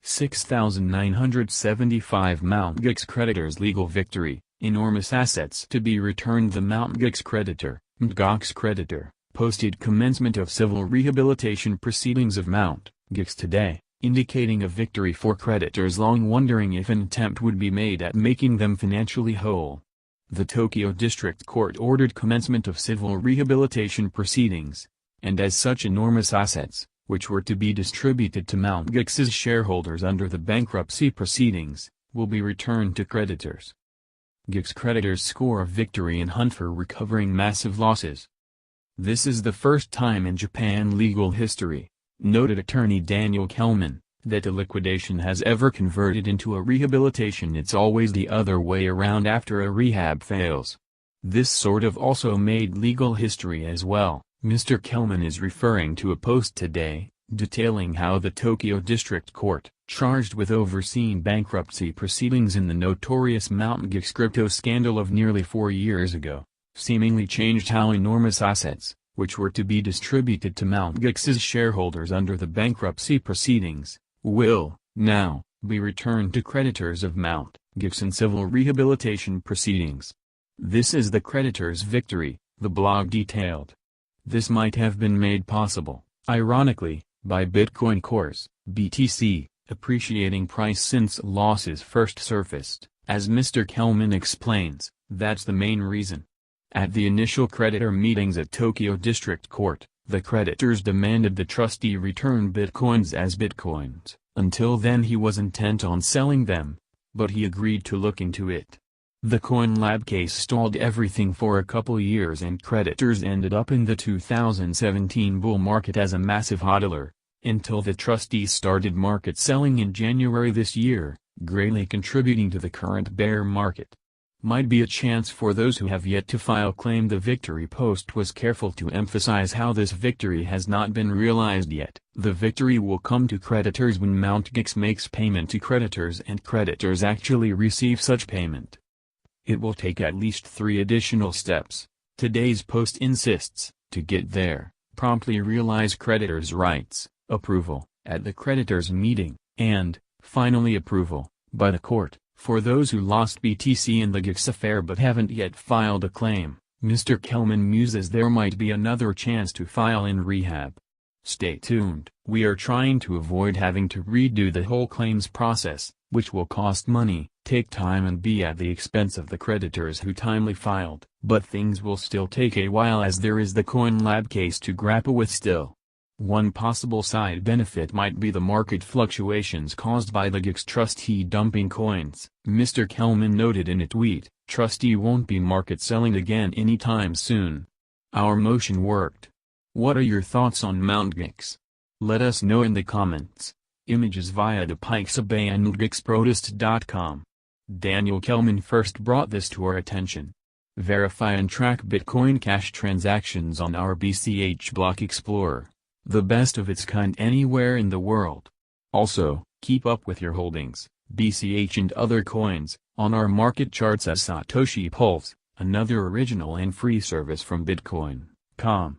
$6,975 Gox Creditors Legal Victory, enormous assets to be returned. The Gox Creditor, Gox Creditor, posted commencement of civil rehabilitation proceedings of Gox today, indicating a victory for creditors long wondering if an attempt would be made at making them financially whole. The Tokyo District Court ordered commencement of civil rehabilitation proceedings, and as such enormous assets, which were to be distributed to Gox's shareholders under the bankruptcy proceedings, will be returned to creditors. Gox creditors score a victory in hunt for recovering massive losses. This is the first time in Japan legal history, noted attorney Daniel Kelman, that a liquidation has ever converted into a rehabilitation. It's always the other way around after a rehab fails. This sort of also made legal history as well. Mr. Kelman is referring to a post today, detailing how the Tokyo District Court, charged with overseeing bankruptcy proceedings in the notorious Gox crypto scandal of nearly 4 years ago, seemingly changed how enormous assets, which were to be distributed to Gox's shareholders under the bankruptcy proceedings, will, now, be returned to creditors of Gox in civil rehabilitation proceedings. This is the creditor's victory, the blog detailed. This might have been made possible, ironically, by Bitcoin Core's BTC appreciating price since losses first surfaced. As Mr. Kelman explains, that's the main reason. At the initial creditor meetings at Tokyo District Court, the creditors demanded the trustee return bitcoins as bitcoins. Until then he was intent on selling them, but he agreed to look into it. The CoinLab case stalled everything for a couple years and creditors ended up in the 2017 bull market as a massive hodler, until the trustees started market selling in January this year, greatly contributing to the current bear market. Might be a chance for those who have yet to file claim. The victory post was careful to emphasize how this victory has not been realized yet. The victory will come to creditors when Gox makes payment to creditors and creditors actually receive such payment. It will take at least 3 additional steps, today's post insists, to get there: promptly realize creditors' rights, approval, at the creditors' meeting, and, finally approval, by the court, for those who lost BTC in the Gox affair but haven't yet filed a claim. Mr. Kelman muses there might be another chance to file in rehab. Stay tuned. We are trying to avoid having to redo the whole claims process, which will cost money, take time and be at the expense of the creditors who timely filed. But things will still take a while as there is the CoinLab case to grapple with still. One possible side benefit might be the market fluctuations caused by the Gox trustee dumping coins. Mr. Kelman noted in a tweet, "Trustee won't be market selling again anytime soon. Our motion worked." What are your thoughts on Gox? Let us know in the comments. Images via the Pixabay and goxprotest.com. Daniel Kelman first brought this to our attention. Verify and track Bitcoin Cash transactions on our BCH Block Explorer, the best of its kind anywhere in the world. Also, keep up with your holdings, BCH and other coins, on our market charts as Satoshi Pulse, another original and free service from Bitcoin.com.